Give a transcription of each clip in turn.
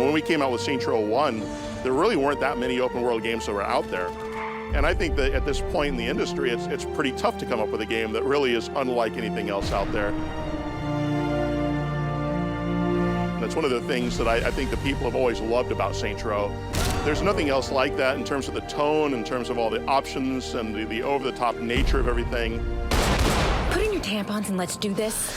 when we came out with Saints Row 1, there really weren't that many open world games that were out there. And I think that at this point in the industry, it's pretty tough to come up with a game that really is unlike anything else out there. And that's one of the things that I think the people have always loved about Saints Row. There's nothing else like that in terms of the tone, in terms of all the options and the over-the-top nature of everything. Put in your tampons and let's do this.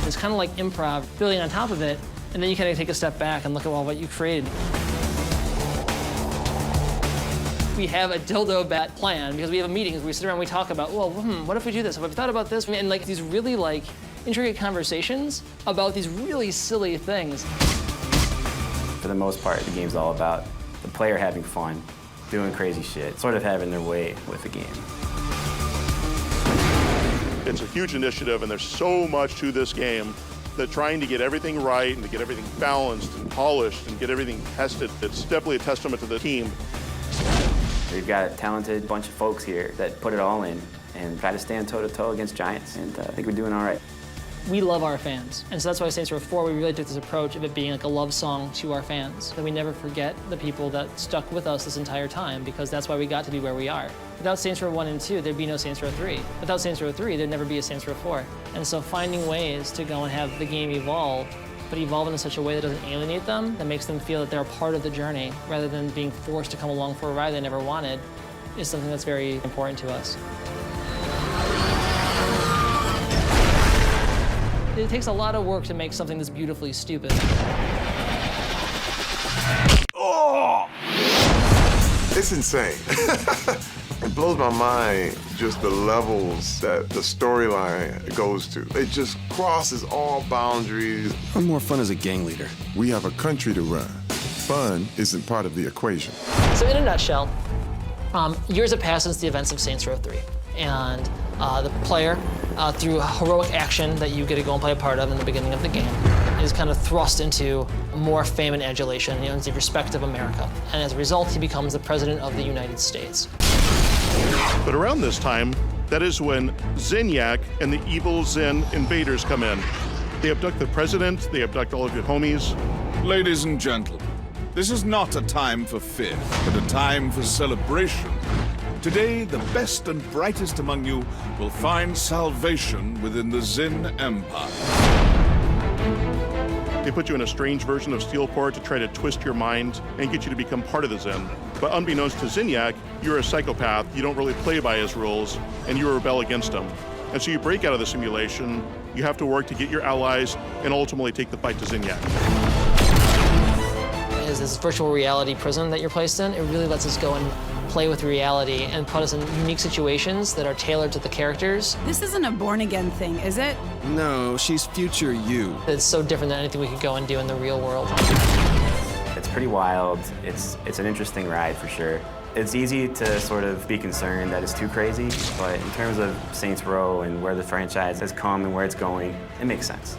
It's kind of like improv, building on top of it, and then you kind of take a step back and look at all what you created. We have a dildo bat plan because we have meetings where we sit around and we talk about, well, what if we do this? Have we thought about this? And like these really like intricate conversations about these really silly things. For the most part, the game's all about the player having fun, doing crazy shit, sort of having their way with the game. It's a huge initiative, and there's so much to this game that trying to get everything right and to get everything balanced and polished and get everything tested, it's definitely a testament to the team. We've got a talented bunch of folks here that put it all in and try to stand toe-to-toe against giants, and I think we're doing all right. We love our fans, and so that's why Saints Row 4, we really took this approach of it being like a love song to our fans. That we never forget the people that stuck with us this entire time, because that's why we got to be where we are. Without Saints Row 1 and 2, there'd be no Saints Row 3. Without Saints Row 3, there'd never be a Saints Row 4. And so finding ways to go and have the game evolve, but evolve in such a way that doesn't alienate them, that makes them feel that they're a part of the journey, rather than being forced to come along for a ride they never wanted, is something that's very important to us. It takes a lot of work to make something that's beautifully stupid. Oh! It's insane. It blows my mind just the levels that the storyline goes to. It just crosses all boundaries. I'm more fun as a gang leader. We have a country to run. Fun isn't part of the equation. So in a nutshell, years have passed since the events of Saints Row 3. And the player, through heroic action that you get to go and play a part of in the beginning of the game, is kind of thrust into more fame and adulation, in the respect of America. And as a result, he becomes the President of the United States. But around this time, that is when Zinyak and the evil Zen invaders come in. They abduct the president, they abduct all of your homies. Ladies and gentlemen, this is not a time for fear, but a time for celebration. Today, the best and brightest among you will find salvation within the Zin Empire. They put you in a strange version of Steelport to try to twist your mind and get you to become part of the Zen. But unbeknownst to Zinyak, you're a psychopath, you don't really play by his rules, and you rebel against him. And so you break out of the simulation, you have to work to get your allies, and ultimately take the fight to Zinyak. Is this virtual reality prison that you're placed in? It really lets us go and play with reality and put us in unique situations that are tailored to the characters. This isn't a born-again thing, is it? No, she's future you. It's so different than anything we could go and do in the real world. It's pretty wild. It's an interesting ride for sure. It's easy to sort of be concerned that it's too crazy, but in terms of Saints Row and where the franchise has come and where it's going, it makes sense.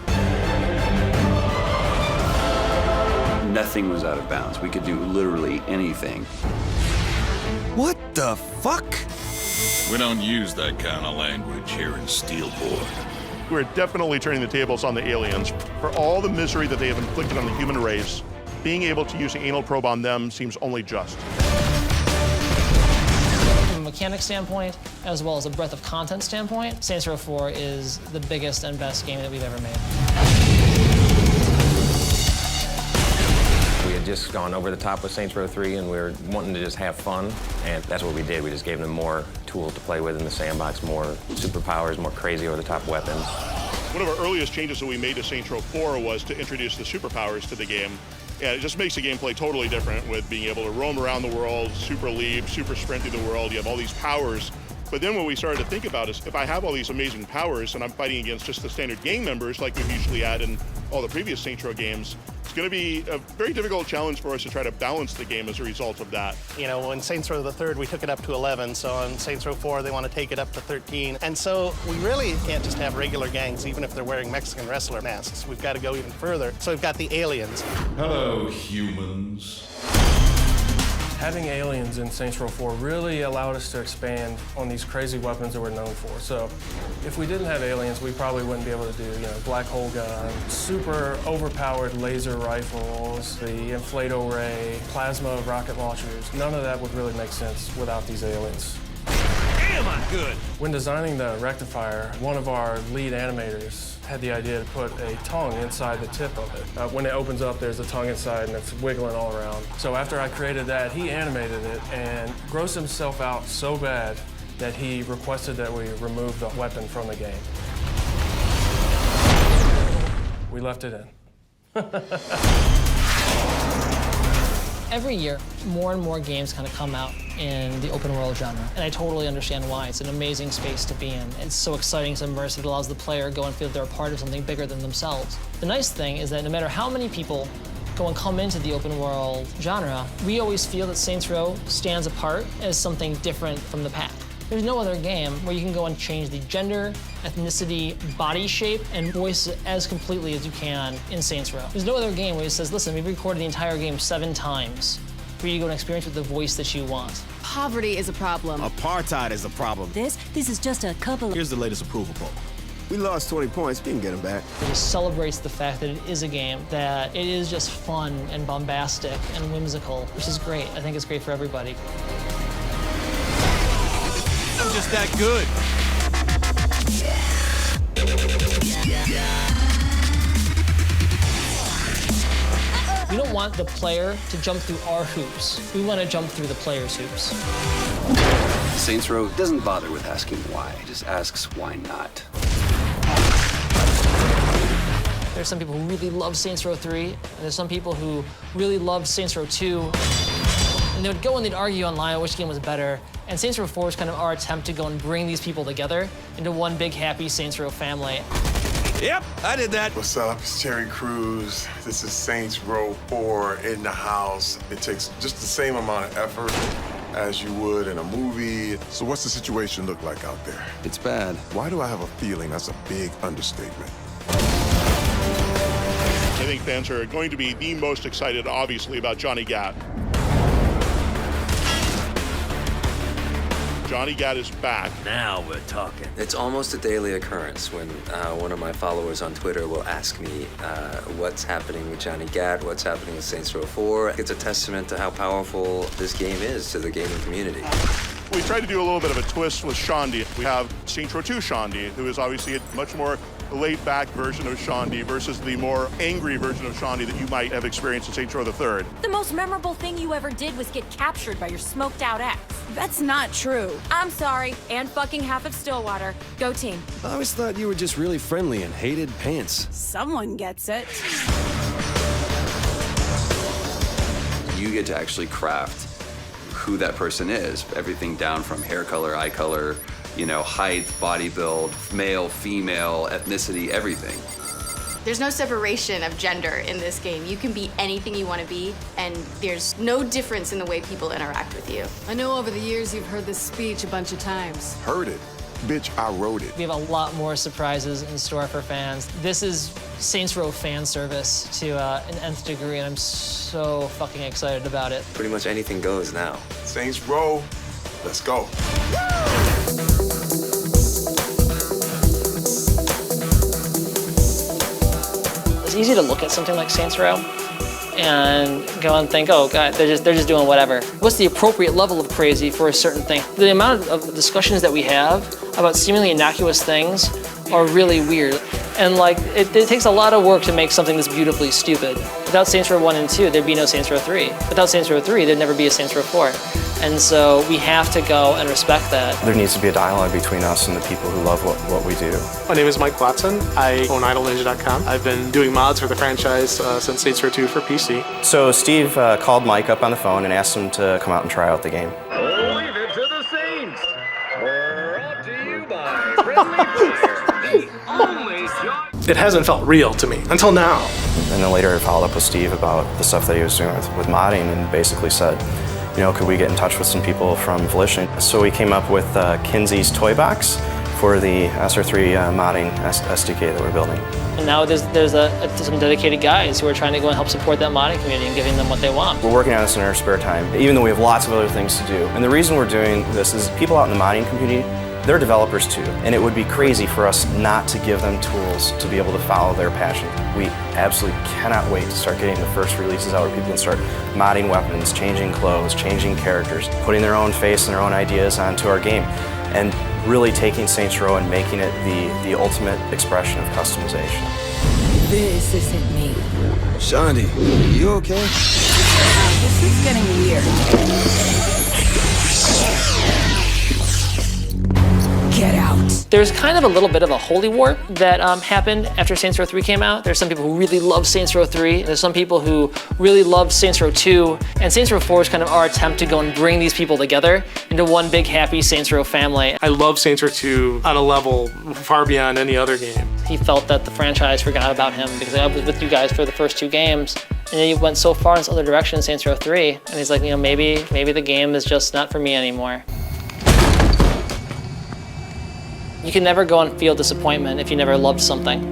Nothing was out of bounds. We could do literally anything. What the fuck? We don't use that kind of language here in Steelport. We're definitely turning the tables on the aliens. For all the misery that they have inflicted on the human race, being able to use the anal probe on them seems only just. From a mechanic standpoint, as well as a breadth of content standpoint, Saints Row 4 is the biggest and best game that we've ever made. We had just gone over the top with Saints Row 3, and we were wanting to just have fun, and that's what we did. We just gave them more tools to play with in the sandbox, more superpowers, more crazy over-the-top weapons. One of our earliest changes that we made to Saints Row 4 was to introduce the superpowers to the game. And it just makes the gameplay totally different with being able to roam around the world, super leap, super sprint through the world. You have all these powers. But then what we started to think about is if I have all these amazing powers and I'm fighting against just the standard gang members like we've usually had in all the previous Saints Row games, it's going to be a very difficult challenge for us to try to balance the game as a result of that. You know, in Saints Row the Third, we took it up to 11, so on Saints Row 4, they want to take it up to 13. And so we really can't just have regular gangs, even if they're wearing Mexican wrestler masks. We've got to go even further. So we've got the aliens. Hello, humans. Having aliens in Saints Row 4 really allowed us to expand on these crazy weapons that we're known for. So if we didn't have aliens, we probably wouldn't be able to do, black hole gun, super overpowered laser rifles, the inflato ray, plasma rocket launchers. None of that would really make sense without these aliens. Damn, I'm good. When designing the rectifier, one of our lead animators had the idea to put a tongue inside the tip of it. When it opens up, there's a tongue inside and it's wiggling all around. So after I created that, he animated it and grossed himself out so bad that he requested that we remove the weapon from the game. We left it in. Every year, more and more games kind of come out in the open world genre, and I totally understand why. It's an amazing space to be in. It's so exciting, it's immersive, it allows the player to go and feel they're a part of something bigger than themselves. The nice thing is that no matter how many people go and come into the open world genre, we always feel that Saints Row stands apart as something different from the pack. There's no other game where you can go and change the gender, ethnicity, body shape, and voice it as completely as you can in Saints Row. There's no other game where it says, listen, we've recorded the entire game 7 times for you to go and experience with the voice that you want. Poverty is a problem. Apartheid is a problem. This is just a couple of... Here's the latest approval poll. We lost 20 points, we can get them back. It just celebrates the fact that it is a game, that it is just fun and bombastic and whimsical, which is great. I think it's great for everybody. I'm just that good. We don't want the player to jump through our hoops. We want to jump through the player's hoops. Saints Row doesn't bother with asking why, it just asks why not. There's some people who really love Saints Row 3, and there's some people who really love Saints Row 2. And they would go and they'd argue online which game was better. And Saints Row 4 is kind of our attempt to go and bring these people together into one big happy Saints Row family. Yep, I did that. What's up? It's Terry Crews. This is Saints Row 4 in the house. It takes just the same amount of effort as you would in a movie. So what's the situation look like out there? It's bad. Why do I have a feeling that's a big understatement? I think fans are going to be the most excited, obviously, about Johnny Gat. Johnny Gat is back. Now we're talking. It's almost a daily occurrence when one of my followers on Twitter will ask me what's happening with Johnny Gat, what's happening with Saints Row 4. It's a testament to how powerful this game is to the gaming community. We tried to do a little bit of a twist with Shandy. We have Saints Row 2 Shandy, who is obviously a much more laid-back version of Shandy versus the more angry version of Shandy that you might have experienced in Saints Row the Third. The most memorable thing you ever did was get captured by your smoked out ex. That's not true. I'm sorry, and fucking half of Stillwater. Go team. I always thought you were just really friendly and hated pants. Someone gets it. You get to actually craft who that person is. Everything down from hair color, eye color, height, body build, male, female, ethnicity, everything. There's no separation of gender in this game. You can be anything you want to be, and there's no difference in the way people interact with you. I know over the years you've heard this speech a bunch of times. Heard it. Bitch, I wrote it. We have a lot more surprises in store for fans. This is Saints Row fan service to an nth degree, and I'm so fucking excited about it. Pretty much anything goes now. Saints Row, let's go. It's easy to look at something like Saints Row and go and think, oh God, they're just doing whatever. What's the appropriate level of crazy for a certain thing? The amount of discussions that we have about seemingly innocuous things are really weird. And it takes a lot of work to make something that's beautifully stupid. Without Saints Row 1 and 2, there'd be no Saints Row 3. Without Saints Row 3, there'd never be a Saints Row 4. And so we have to go and respect that. There needs to be a dialogue between us and the people who love what we do. My name is Mike Watson. I own IdleNinja.com. I've been doing mods for the franchise since Saints Row 2 for PC. So Steve called Mike up on the phone and asked him to come out and try out the game. Leave it to the Saints. Brought to you by Friendly Fire, the only shot. It hasn't felt real to me until now. And then later I followed up with Steve about the stuff that he was doing with modding and basically said, could we get in touch with some people from Volition? So we came up with Kinsey's Toy Box for the SR3 modding SDK that we're building. And now there's some dedicated guys who are trying to go and help support that modding community and giving them what they want. We're working on this in our spare time, even though we have lots of other things to do. And the reason we're doing this is people out in the modding community, they're developers too, and it would be crazy for us not to give them tools to be able to follow their passion. We absolutely cannot wait to start getting the first releases out where people can start modding weapons, changing clothes, changing characters, putting their own face and their own ideas onto our game, and really taking Saints Row and making it the ultimate expression of customization. This isn't me. Shandi, you okay? This is getting weird. Get out. There's kind of a little bit of a holy war that happened after Saints Row 3 came out. There's some people who really love Saints Row 3. There's some people who really love Saints Row 2. And Saints Row 4 is kind of our attempt to go and bring these people together into one big happy Saints Row family. I love Saints Row 2 on a level far beyond any other game. He felt that the franchise forgot about him because I was with you guys for the first 2 games. And then he went so far in this other direction in Saints Row 3. And he's like, you know, maybe the game is just not for me anymore. You can never go and feel disappointment if you never loved something.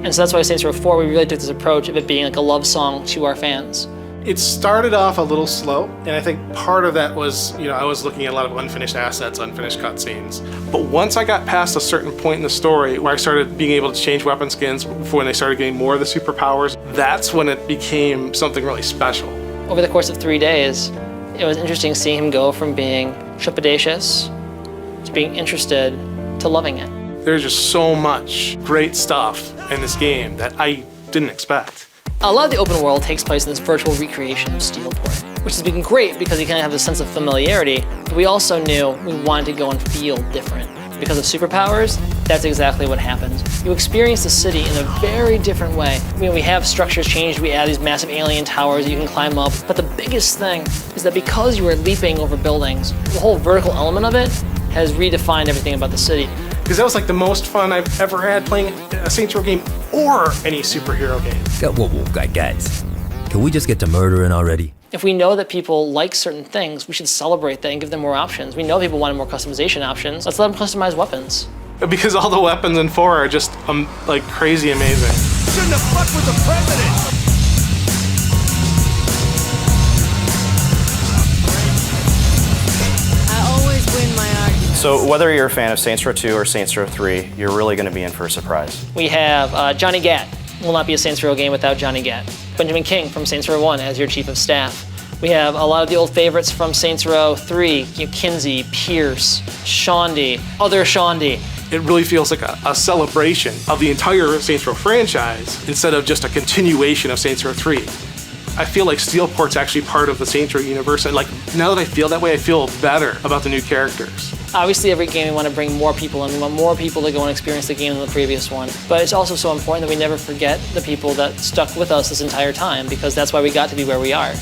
And so that's why Saints Row 4, we really took this approach of it being like a love song to our fans. It started off a little slow, and I think part of that was, you know, I was looking at a lot of unfinished assets, unfinished cutscenes. But once I got past a certain point in the story where I started being able to change weapon skins when they started getting more of the superpowers, that's when it became something really special. Over the course of 3 days, it was interesting seeing him go from being trepidatious to being interested to loving it. There's just so much great stuff in this game that I didn't expect. A lot of the open world takes place in this virtual recreation of Steelport, which has been great because you kind of have a sense of familiarity, but we also knew we wanted to go and feel different. Because of superpowers, that's exactly what happens. You experience the city in a very different way. I mean, we have structures changed, we add these massive alien towers you can climb up, but the biggest thing is that because you are leaping over buildings, the whole vertical element of it has redefined everything about the city. Because that was like the most fun I've ever had playing a Saints Row game or any superhero game. Whoa, guys. Can we just get to murdering already? If we know that people like certain things, we should celebrate that and give them more options. We know people wanted more customization options. Let's let them customize weapons. Because all the weapons in 4 are just like crazy amazing. Shouldn't have fucked with the president! So whether you're a fan of Saints Row 2 or Saints Row 3, you're really going to be in for a surprise. We have Johnny Gat. Will not be a Saints Row game without Johnny Gat. Benjamin King from Saints Row 1 as your chief of staff. We have a lot of the old favorites from Saints Row 3, Kinsey, Pierce, Shandi, other Shandi. It really feels like a celebration of the entire Saints Row franchise instead of just a continuation of Saints Row 3. I feel like Steelport's actually part of the Saints Row universe, and like now that I feel that way, I feel better about the new characters. Obviously, every game we want to bring more people in. We want more people to go and experience the game than the previous one. But it's also so important that we never forget the people that stuck with us this entire time, because that's why we got to be where we are.